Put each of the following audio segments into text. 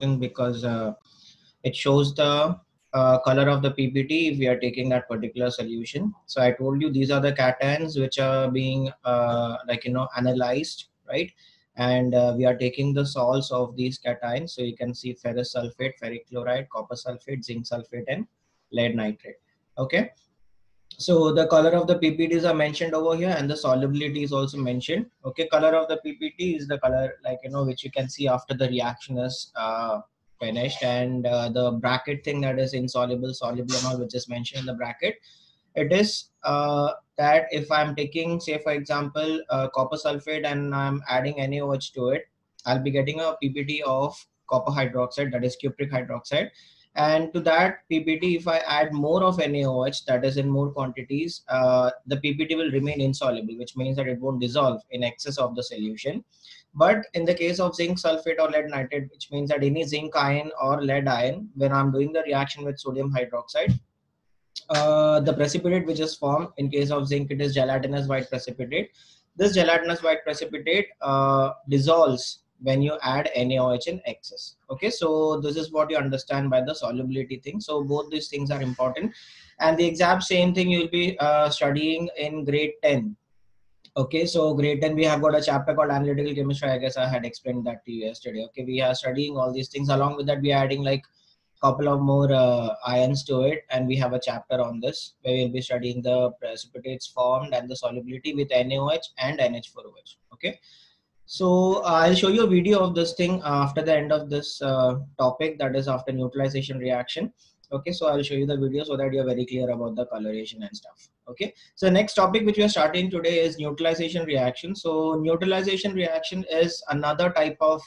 because it shows the color of the PPT if we are taking that particular solution. So I told you these are the cations which are being analyzed, right? And we are taking the salts of these cations. So you can see ferrous sulfate, ferric chloride, copper sulfate, zinc sulfate, and lead nitrate. Okay. So the color of the PPTs are mentioned over here, and the solubility is also mentioned. Okay, color of the PPT is the color which you can see after the reaction is finished, and the bracket thing that is insoluble, soluble, and all, which is mentioned in the bracket. It is that if I'm taking, say for example, copper sulfate and I'm adding NaOH to it, I'll be getting a PPT of copper hydroxide, that is cupric hydroxide. And to that PPT, if I add more of NaOH, that is in more quantities, the PPT will remain insoluble, which means that it won't dissolve in excess of the solution. But in the case of zinc sulfate or lead nitrate, which means that any zinc ion or lead ion, when I'm doing the reaction with sodium hydroxide, the precipitate which is formed, in case of zinc it is gelatinous white precipitate. This gelatinous white precipitate dissolves when you add NaOH in excess. Okay, so this is what you understand by the solubility thing. So both these things are important, and the exact same thing you will be studying in grade 10. Okay, so grade 10 we have got a chapter called analytical chemistry. I guess I had explained that to you yesterday. Okay, we are studying all these things. Along with that, we are adding like couple of more ions to it, and we have a chapter on this where we'll be studying the precipitates formed and the solubility with NaOH and NH4OH. Okay, so I'll show you a video of this thing after the end of this topic, that is after neutralization reaction. Okay, so I'll show you the video so that you're very clear about the coloration and stuff. Okay, so next topic which we are starting today is neutralization reaction. So neutralization reaction is another type of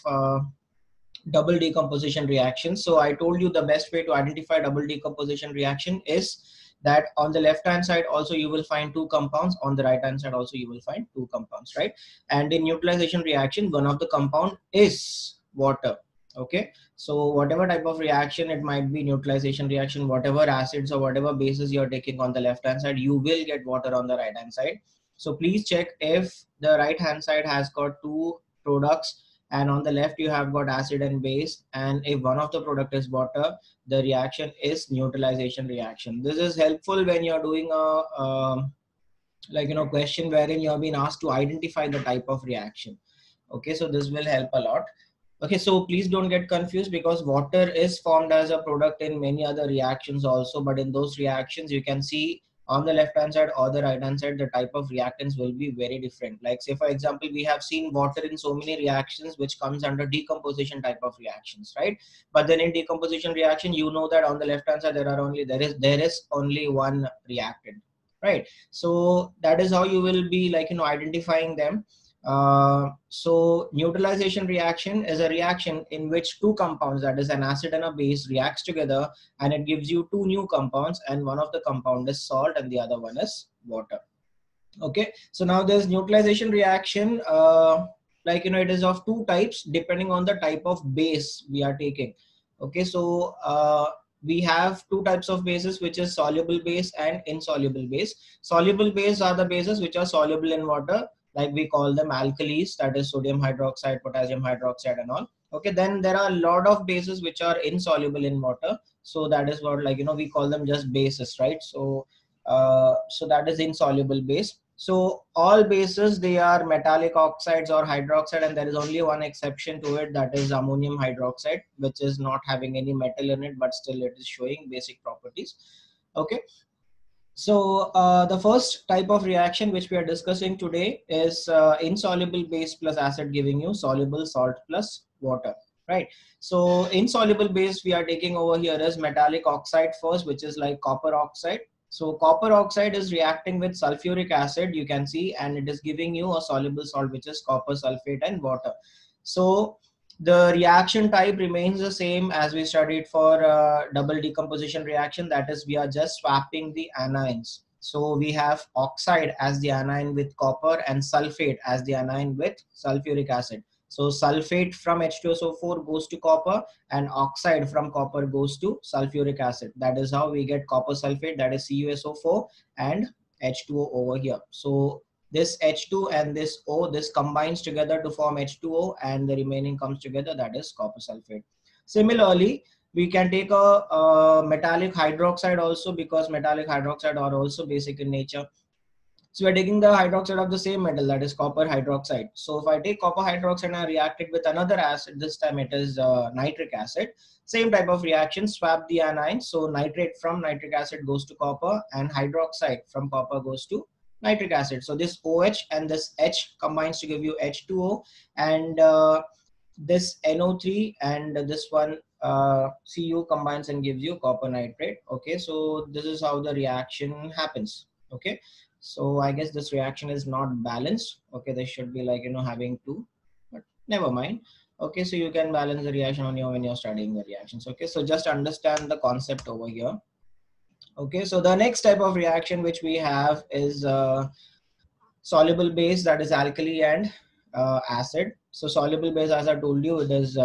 double decomposition reaction. So I told you the best way to identify double decomposition reaction is that on the left hand side also you will find two compounds, on the right hand side also you will find two compounds, right? And in neutralization reaction, one of the compound is water. Okay, so whatever type of reaction it might be, neutralization reaction, whatever acids or whatever bases you're taking on the left hand side, you will get water on the right hand side. So please check if the right hand side has got two products and on the left you have got acid and base, and if one of the product is water, the reaction is neutralization reaction. This is helpful when you're doing a question wherein you have been asked to identify the type of reaction. Okay, so this will help a lot. Okay, so please don't get confused, because water is formed as a product in many other reactions also, but in those reactions you can see on the left hand side or the right hand side the type of reactants will be very different. Like say for example, we have seen water in so many reactions which comes under decomposition type of reactions, right? But then in decomposition reaction, you know that on the left hand side there is only one reactant, right? So that is how you will be identifying them. So neutralization reaction is a reaction in which two compounds, that is an acid and a base, reacts together, and it gives you two new compounds, and one of the compound is salt and the other one is water. Okay, so now there's neutralization reaction, it is of two types depending on the type of base we are taking. Okay, so we have two types of bases, which is soluble base and insoluble base. Soluble base are the bases which are soluble in water, like we call them alkalis, that is sodium hydroxide, potassium hydroxide and all. Okay, then there are a lot of bases which are insoluble in water, so that is what we call them just bases, right? So that is insoluble base. So all bases, they are metallic oxides or hydroxide, and there is only one exception to it, that is ammonium hydroxide, which is not having any metal in it, but still it is showing basic properties. Okay, so the first type of reaction which we are discussing today is insoluble base plus acid giving you soluble salt plus water, right? So insoluble base we are taking over here is metallic oxide first, which is like copper oxide. So copper oxide is reacting with sulfuric acid, you can see, and it is giving you a soluble salt, which is copper sulfate and water. So the reaction type remains the same as we studied for double decomposition reaction, that is we are just swapping the anions. So we have oxide as the anion with copper and sulfate as the anion with sulfuric acid. So sulfate from H2SO4 goes to copper, and oxide from copper goes to sulfuric acid. That is how we get copper sulfate, that is CuSO4, and H2O over here. So this H2 and this O, this combines together to form H2O, and the remaining comes together, that is copper sulfate. Similarly, we can take a metallic hydroxide also, because metallic hydroxide are also basic in nature. So we're taking the hydroxide of the same metal, that is copper hydroxide. So if I take copper hydroxide and I react it with another acid, this time it is nitric acid, same type of reaction, swap the anions. So nitrate from nitric acid goes to copper, and hydroxide from copper goes to nitric acid. So this OH and this H combines to give you H2O, and this NO3 and this one Cu combines and gives you copper nitrate. Okay, so this is how the reaction happens. Okay, so I guess this reaction is not balanced. Okay, they should be like, having two, but never mind. Okay, so you can balance the reaction on your when you're studying the reactions. Okay, so just understand the concept over here. Okay, so the next type of reaction which we have is soluble base, that is alkali and acid. So soluble base, as I told you, it is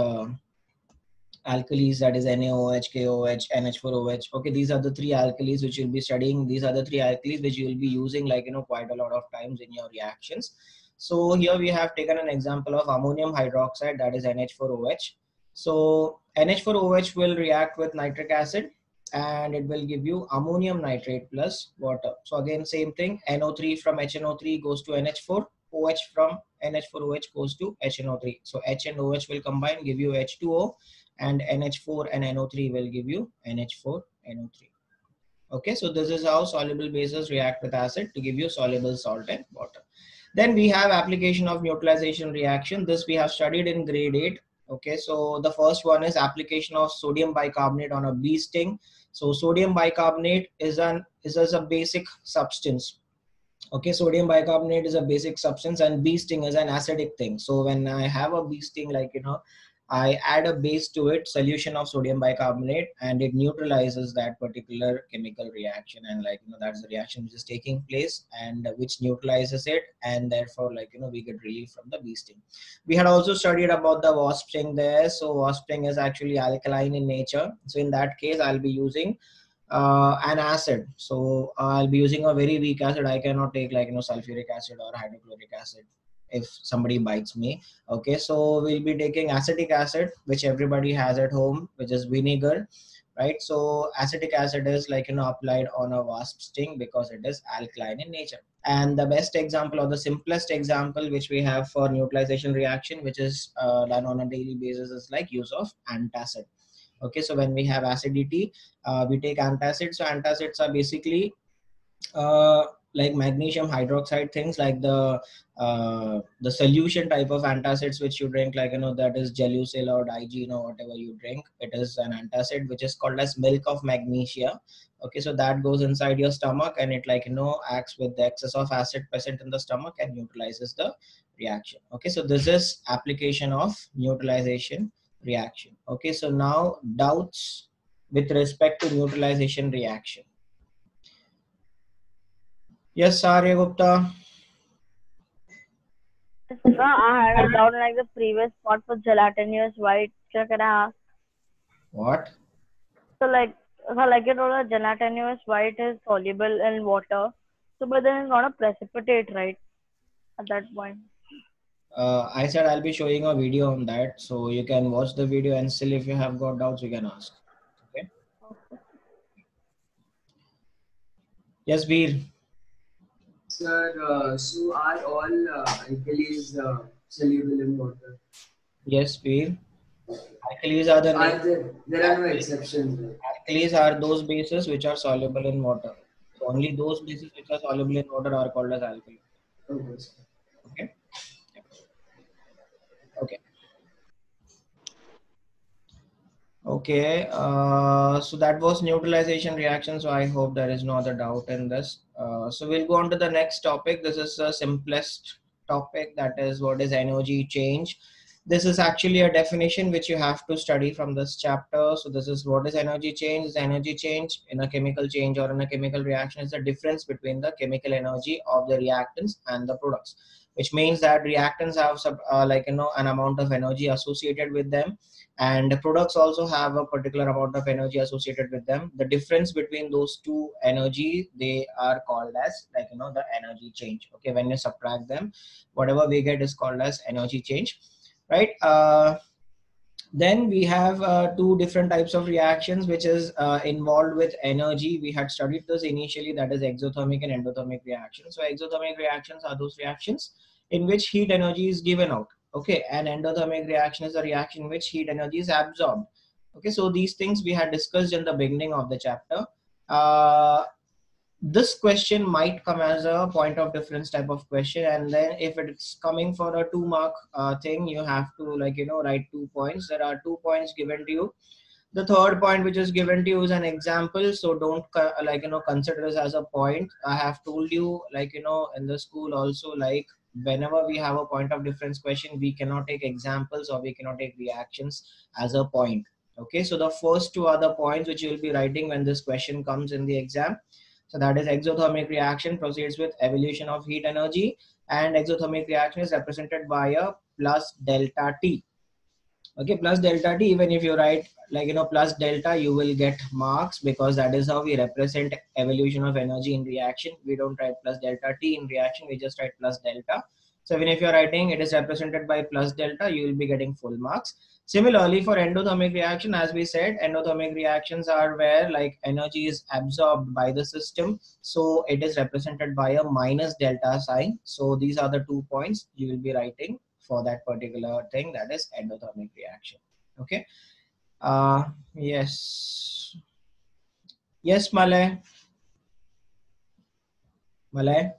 alkalis, that is NaOH, KOH, NH4OH. Okay, these are the three alkalis which you'll be studying. These are the three alkalis which you'll be using, like, quite a lot of times in your reactions. So here we have taken an example of ammonium hydroxide, that is NH4OH. So NH4OH will react with nitric acid and it will give you ammonium nitrate plus water. So again, same thing, NO3 from HNO3 goes to NH4, OH from NH4OH goes to HNO3. So H and OH will combine, give you H2O, and NH4 and NO3 will give you NH4 NO3. Okay, so this is how soluble bases react with acid to give you soluble salt and water. Then we have application of neutralization reaction. This we have studied in grade 8. Okay, so the first one is application of sodium bicarbonate on a bee sting. So sodium bicarbonate is a basic substance. Okay, sodium bicarbonate is a basic substance, and bee sting is an acidic thing. So when I have a bee sting, like, I add a base to it, solution of sodium bicarbonate, and it neutralizes that particular chemical reaction. And, like, that's the reaction which is taking place and which neutralizes it. And therefore, like, we get relief from the bee sting. We had also studied about the wasp sting there. So wasp sting is actually alkaline in nature. So in that case, I'll be using an acid. So I'll be using a very weak acid. I cannot take, like, sulfuric acid or hydrochloric acid if somebody bites me. Okay, so we'll be taking acetic acid, which everybody has at home, which is vinegar, right? So acetic acid is, like, applied on a wasp sting because it is alkaline in nature. And the best example, or the simplest example which we have for neutralization reaction, which is done on a daily basis, is like use of antacid. Okay, so when we have acidity, we take antacids. So antacids are basically like magnesium hydroxide things, like the solution type of antacids which you drink, like, that is Gelusil or Digene or whatever you drink. It is an antacid which is called as milk of magnesia. Okay, so that goes inside your stomach and it, like, acts with the excess of acid present in the stomach and neutralizes the reaction. Okay, so this is application of neutralization reaction. Okay, so now doubts with respect to neutralization reaction. Yes, Arya Gupta. Sir, I had a doubt like the previous part for gelatinous white. Can I ask? What? So like you know, the gelatinous white is soluble in water. So but then it's not a precipitate, right? At that point. I said I'll be showing a video on that, so you can watch the video and still, if you have got doubts, you can ask. Okay. Yes, Veer. Sir, so are all alkalis soluble in water? Yes, Veer. Alkalis are the there are no exceptions. Right? Alkalis are those bases which are soluble in water. So only those bases which are soluble in water are called as alkali. Okay. Okay. Okay. Okay, so that was neutralization reaction. So I hope there is no other doubt in this. So we'll go on to the next topic. This is the simplest topic, that is, what is energy change. This is actually a definition which you have to study from this chapter. So this is what is energy change. Energy change in a chemical change or in a chemical reaction is the difference between the chemical energy of the reactants and the products, which means that reactants have an amount of energy associated with them, and the products also have a particular amount of energy associated with them. The difference between those two energy, they are called as, the energy change. Okay, when you subtract them, whatever we get is called as energy change, right? Then we have two different types of reactions which is involved with energy. We had studied this initially, that is exothermic and endothermic reactions. So exothermic reactions are those reactions in which heat energy is given out. Okay, and endothermic reaction is a reaction in which heat energy is absorbed. Okay, so these things we had discussed in the beginning of the chapter. This question might come as a point of difference type of question, and then if it's coming for a 2 mark thing, you have to write 2 points. There are 2 points given to you. The third point which is given to you is an example, so don't consider this as a point. I have told you in the school also, like whenever we have a point of difference question, we cannot take examples or we cannot take reactions as a point. Okay, so the first two are the points which you will be writing when this question comes in the exam. So that is exothermic reaction proceeds with evolution of heat energy, and exothermic reaction is represented by a plus delta T. Okay, plus delta T, even if you write plus delta, you will get marks, because that is how we represent evolution of energy in reaction. We don't write plus delta T in reaction, we just write plus delta. So even if you're writing it is represented by plus delta, you will be getting full marks. Similarly, for endothermic reaction, as we said, endothermic reactions are where energy is absorbed by the system. So it is represented by a minus delta sign. So these are the 2 points you will be writing for that particular thing, that is endothermic reaction. Okay. Yes. Yes, Malay. Malay.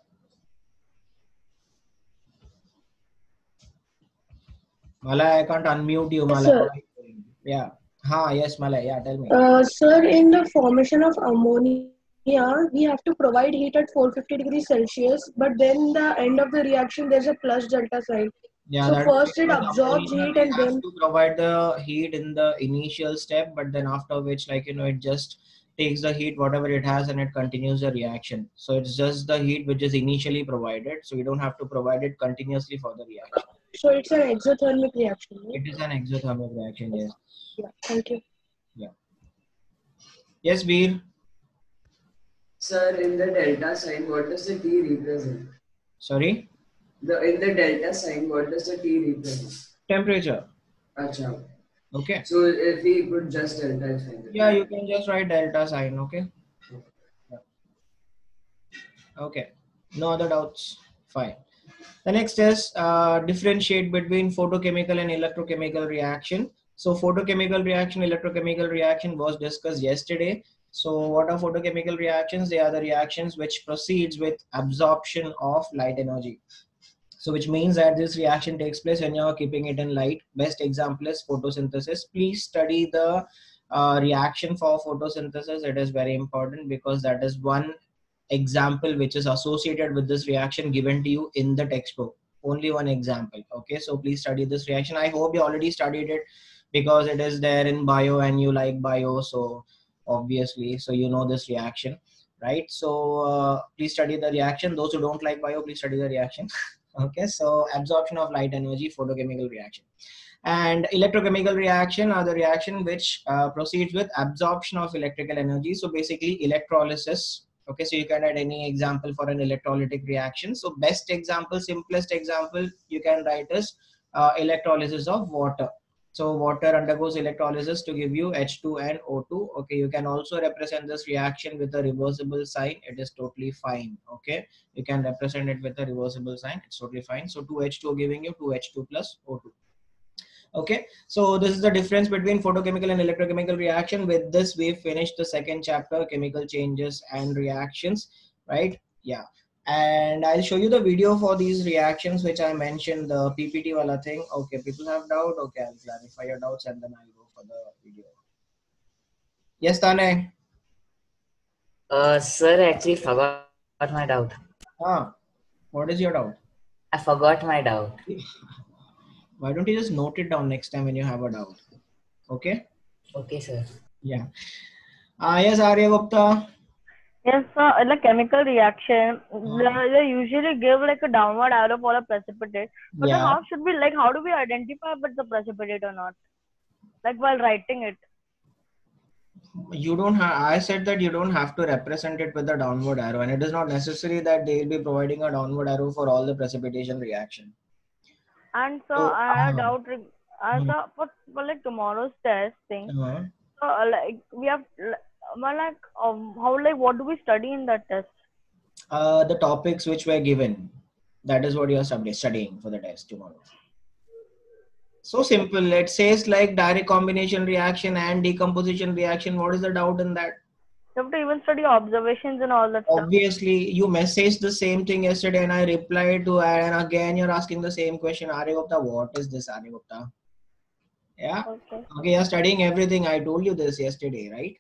Malay, I can't unmute you, Yes, Malay. sir. What are you doing? Yeah. Yes, Malay. Yeah, tell me. Sir, in the formation of ammonia, we have to provide heat at 450 degrees Celsius, but then the end of the reaction, there's a plus delta sign. Yeah, So that is first it because absorbs ammonia, heat we and have then, to provide the heat in the initial step, but then after which, it just takes the heat, whatever it has, and it continues the reaction. So it's just the heat which is initially provided. So we don't have to provide it continuously for the reaction. so it's an exothermic reaction, right? It is an exothermic reaction, yes. Yeah, thank you. Yeah. Yes, Veer. Sir, in the delta sign, what does the T represent? Sorry? In the delta sign, what does the T represent? Temperature. Acha. Okay. So if we put just delta sign. Yeah, you can just write delta sign. Okay. Yeah. Okay. No other doubts. Fine. The next is differentiate between photochemical and electrochemical reaction. So photochemical reaction, electrochemical reaction was discussed yesterday. So what are photochemical reactions? They are the reactions which proceeds with absorption of light energy. So which means that this reaction takes place when you're keeping it in light. Best example is photosynthesis. Please study the reaction for photosynthesis. It is very important because that is one example which is associated with this reaction given to you in the textbook. Only one example. Okay, so please study this reaction. I hope you already studied it because it is there in bio and you like bio, so obviously, so you know this reaction, right? So please study the reaction. Those who don't like bio, please study the reaction. Okay, so absorption of light energy, photochemical reaction. And electrochemical reaction are the reaction which proceeds with absorption of electrical energy. So basically electrolysis. Okay, so you can add any example for an electrolytic reaction. So best example, simplest example you can write is electrolysis of water. So water undergoes electrolysis to give you H2 and O2. Okay, you can also represent this reaction with a reversible sign. It is totally fine. Okay, you can represent it with a reversible sign. It's totally fine. So 2H2 giving you 2H2 plus O2. Okay, so this is the difference between photochemical and electrochemical reaction. With this, we've finished the second chapter, chemical changes and reactions, right? Yeah, and I'll show you the video for these reactions which I mentioned, the PPT wala thing. Okay, people have doubt. Okay, I'll clarify your doubts and then I'll go for the video. Yes, Tane. Sir, actually forgot my doubt. What is your doubt? I forgot my doubt. Why don't you just note it down next time when you have a doubt? Okay. Okay, sir. Yeah. Yes, Arya Gupta. Yes, in a chemical reaction, they usually give like a downward arrow for a precipitate. But then Yeah. how should we how do we identify if it's a precipitate or not? Like while writing it. You don't have, I said that you don't have to represent it with a downward arrow, and it is not necessary that they will be providing a downward arrow for all the precipitation reaction. And so So, I had a doubt. as for like tomorrow's test thing, Uh-huh. like we have how like what do we study in that test? The topics which were given, that is what you are studying for the test tomorrow. So simple. It says like direct combination reaction and decomposition reaction. What is the doubt in that? You have to even study observations and all that stuff. Obviously, you messaged the same thing yesterday and I replied to, and again you're asking the same question. Aryagupta, what is this, Aryagupta? Yeah. Okay. Okay, you're studying everything. I told you this yesterday, right?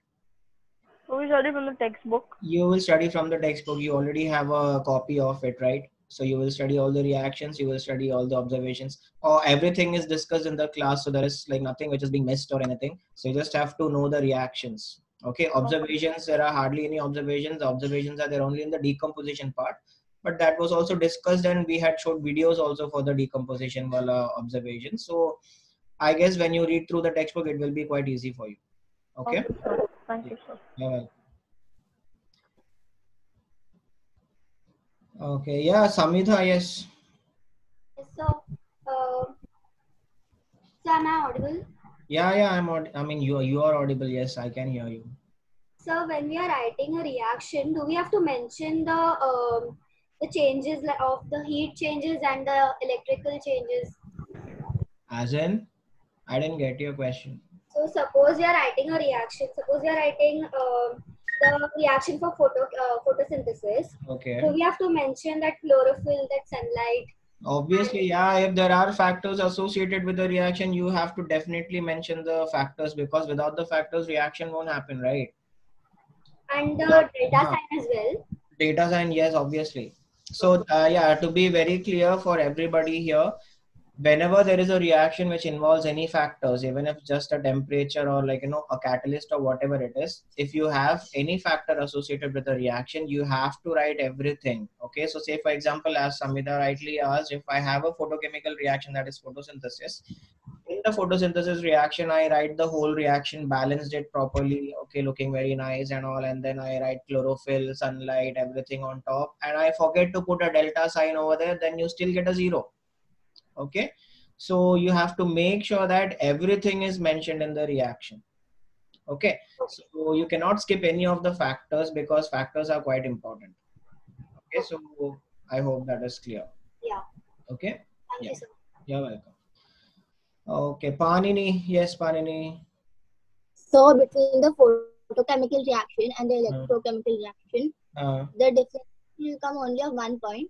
So we study from the textbook. You will study from the textbook. You already have a copy of it, right? So you will study all the reactions, you will study all the observations, or everything is discussed in the class. So there is like nothing which is being missed or anything. So you just have to know the reactions. Okay, observations, there are hardly any observations. Observations are there only in the decomposition part. But that was also discussed and we had showed videos also for the decomposition wala observations. So I guess when you read through the textbook, it will be quite easy for you. Okay? Sir. Thank you, sir. Yeah. Okay, yeah, Samhita, yes. So, am I audible? Yeah, I mean, you are audible. Yes, I can hear you. So, when we are writing a reaction, do we have to mention the changes of the heat changes and the electrical changes? As in, I didn't get your question. So, suppose you are writing a reaction. Suppose you are writing the reaction for photosynthesis. Okay. Do we have to mention that chlorophyll, that sunlight? Obviously, yeah, if there are factors associated with the reaction, you have to definitely mention the factors, because without the factors, reaction won't happen, right? And the delta sign as well. Data sign, yes, obviously. So, yeah, to be very clear for everybody here, whenever there is a reaction which involves any factors, even if just a temperature or like, a catalyst or whatever it is, if you have any factor associated with the reaction, you have to write everything. Okay. So say for example, as Samhita rightly asked, if I have a photochemical reaction, that is photosynthesis, in the photosynthesis reaction, I write the whole reaction, balanced it properly. Okay. Looking very nice and all. And then I write chlorophyll, sunlight, everything on top. And I forget to put a delta sign over there. Then you still get a 0. Okay, so you have to make sure that everything is mentioned in the reaction. Okay, so you cannot skip any of the factors because factors are quite important. Okay, so I hope that is clear. Yeah. Okay. Thank you, sir. You're welcome. Okay, Panini. Yes, Panini. So between the photochemical reaction and the electrochemical reaction, the difference will come only of 1 point.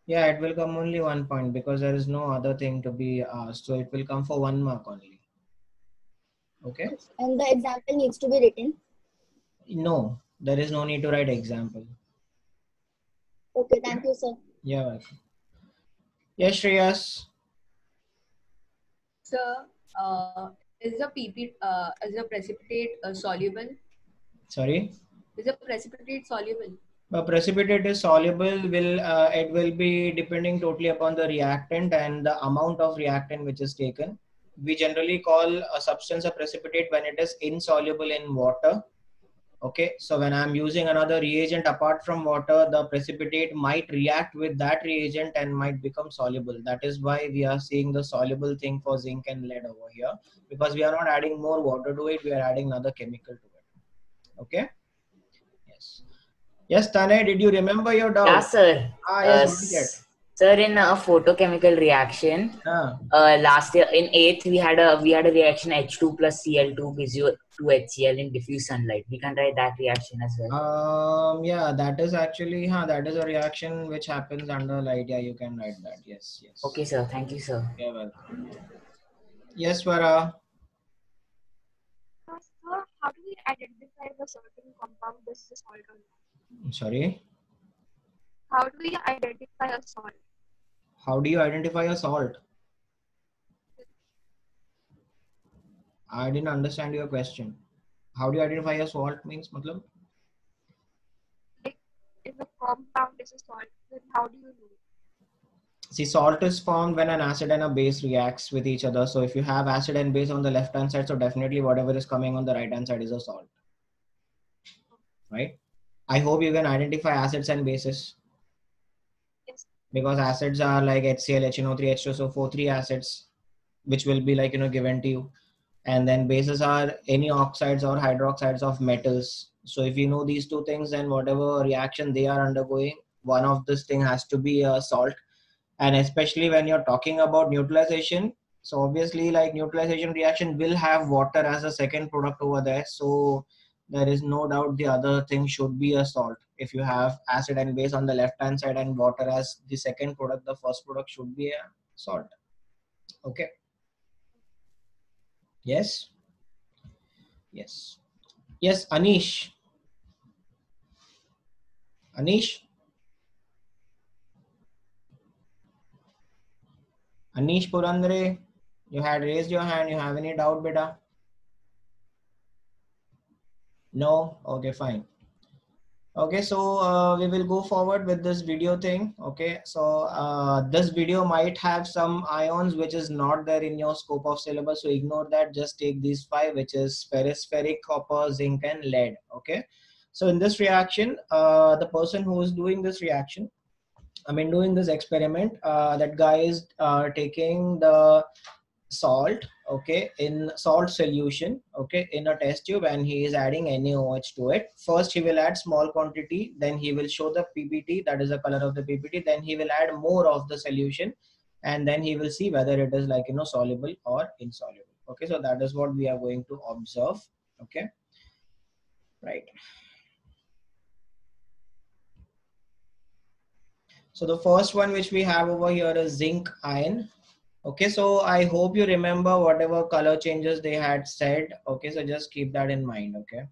Yeah, it will come only 1 point because there is no other thing to be asked. So it will come for 1 mark only. Okay. And the example needs to be written. No, there is no need to write example. Okay, thank you, sir. Yeah, welcome. Yes, Shreyas. Sir, is a precipitate soluble? Sorry? Is a precipitate soluble? Precipitate is soluble. It will be depending totally upon the reactant and the amount of reactant which is taken. We generally call a substance a precipitate when it is insoluble in water. Okay, so when I'm using another reagent apart from water, the precipitate might react with that reagent and might become soluble. That is why we are seeing the soluble thing for zinc and lead over here, because we are not adding more water to it, we are adding another chemical to it. Okay. Yes. Yes, Tane, did you remember your doubt? Yeah, sir. Yes, sir, in a photochemical reaction, last year in 8th we had a reaction H2 plus Cl2 gives you 2HCl in diffuse sunlight. We can write that reaction as well. Yeah, that is actually that is a reaction which happens under light. Yeah, you can write that. Yes, yes. Okay, sir. Thank you, sir. You're welcome. Yes, Vara. Sir, how do we identify the certain compound this is salt or not? Sorry? How do we identify a salt? How do you identify a salt? I didn't understand your question. How do you identify a salt means, matlab? Like, if the compound is a salt, then how do you know? See, salt is formed when an acid and a base reacts with each other. So if you have acid and base on the left hand side, so definitely whatever is coming on the right hand side is a salt. Right? I hope you can identify acids and bases. Yes. Because acids are like HCl, HNO3, H2SO4, 3 acids. which will be like, given to you. And then bases are any oxides or hydroxides of metals. So if you know these two things, then whatever reaction they are undergoing, one of this thing has to be a salt. And especially when you're talking about neutralization, so obviously like neutralization reaction will have water as a second product over there. So there is no doubt the other thing should be a salt. If you have acid and base on the left hand side and water as the second product, the first product should be a salt. Okay. Yes. Yes. Yes, Anish. Anish. Anish Purandre, you had raised your hand. You have any doubt, beta? No? Okay, fine. Okay, so we will go forward with this video thing. Okay, so this video might have some ions which is not there in your scope of syllabus, so ignore that. Just take these 5, which is ferric, copper, zinc and lead. Okay, so in this reaction, the person who is doing this reaction, doing this experiment, that guy is taking the salt, okay, in salt solution, okay, in a test tube, and he is adding NaOH to it. First he will add small quantity, then he will show the PPT, that is the color of the PPT, then he will add more of the solution, and then he will see whether it is like, soluble or insoluble. Okay, so that is what we are going to observe. Okay, right. So the first one which we have over here is zinc ion. Okay, so I hope you remember whatever color changes they had said. Okay, so just keep that in mind. Okay.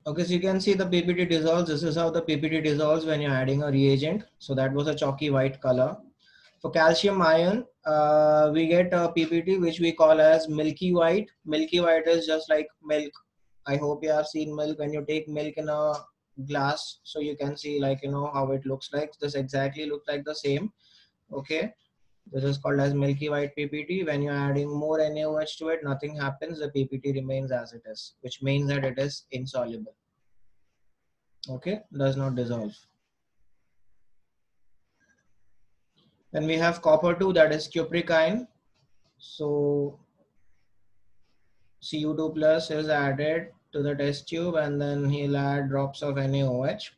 Okay, so you can see the PPT dissolves. This is how the PPT dissolves when you're adding a reagent. So that was a chalky white color. For calcium ion, we get a PPT which we call as milky white. Milky white is just like milk. I hope you have seen milk when you take milk in a glass. So you can see like, how it looks like. This exactly looks like the same. Okay. This is called as milky white PPT. When you're adding more NaOH to it, nothing happens. The PPT remains as it is, which means that it is insoluble. Okay, does not dissolve. Then we have copper 2, that is cupric ion. So Cu2 plus is added to the test tube, and then he'll add drops of NaOH.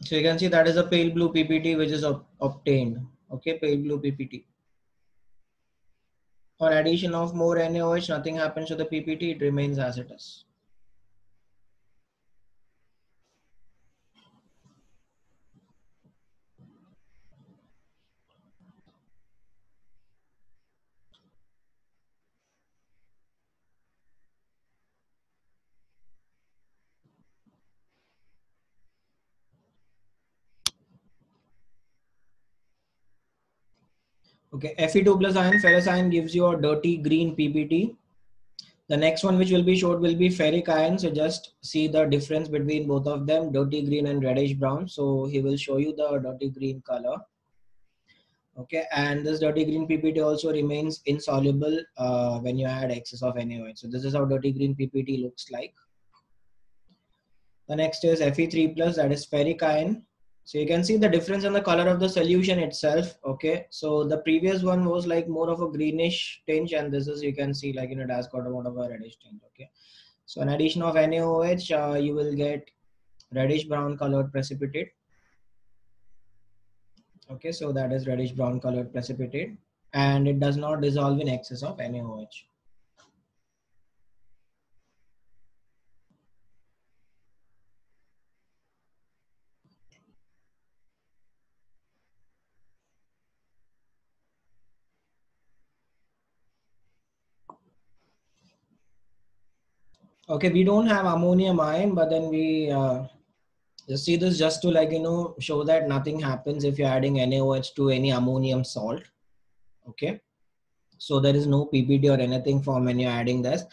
So you can see that is a pale blue PPT which is obtained. Okay, pale blue PPT. On addition of more NaOH, nothing happens to the PPT, it remains as it is. Okay, Fe2 plus ion, ferrous ion gives you a dirty green PPT. The next one which will be showed will be ferric ion. So just see the difference between both of them, dirty green and reddish brown. So he will show you the dirty green color. Okay, and this dirty green PPT also remains insoluble when you add excess of NaOH. So this is how dirty green PPT looks like. The next is Fe3 plus, that is ferric ion. So you can see the difference in the color of the solution itself. Okay, so the previous one was like more of a greenish tinge, and this is, you can see, like, you know, it has got a lot of a reddish tinge. Okay, so an addition of NaOH, you will get reddish brown colored precipitate. Okay, so that is reddish brown colored precipitate, and it does not dissolve in excess of NaOH. Okay, we don't have ammonium ion, but then we just see this just to, like, you know, show that nothing happens if you're adding NaOH to any ammonium salt. Okay, so there is no PBD or anything formed when you're adding this.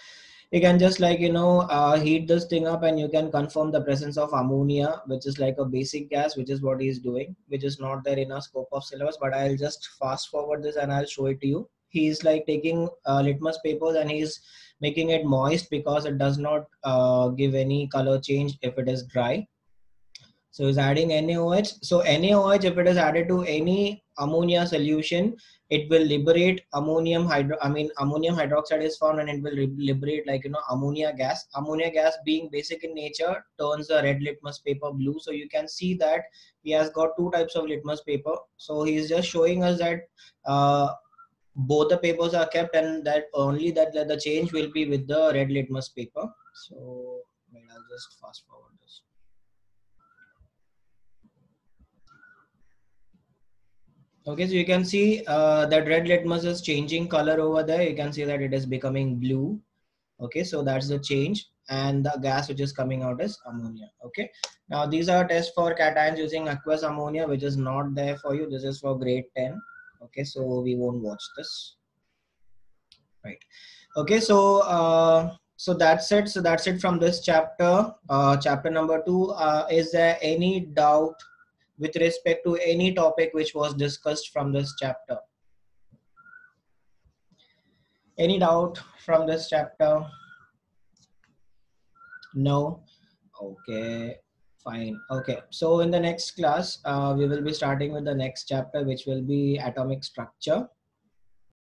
You can just, like, you know, heat this thing up and you can confirm the presence of ammonia, which is like a basic gas, which is what he's doing, which is not there in our scope of syllabus, but I'll just fast forward this and I'll show it to you. He's like taking litmus papers and he's making it moist because it does not give any color change if it is dry. So he's adding NaOH. So NaOH, if it is added to any ammonia solution, it will liberate ammonium hydroxide is found, and it will liberate, like, you know, ammonia gas. Ammonia gas, being basic in nature, turns the red litmus paper blue. So you can see that he has got two types of litmus paper. So he's just showing us that both the papers are kept, and that only that the change will be with the red litmus paper. So I'll just fast forward this. Okay, so you can see that red litmus is changing color over there. You can see that it is becoming blue. Okay, so that's the change, and the gas which is coming out is ammonia. Okay, now these are tests for cations using aqueous ammonia, which is not there for you. This is for grade 10. Okay, so we won't watch this. Right. Okay, so so that's it. So that's it from this chapter. Chapter number 2. Is there any doubt with respect to any topic which was discussed from this chapter? Any doubt from this chapter? No? Okay, fine. Okay, so in the next class, we will be starting with the next chapter, which will be atomic structure.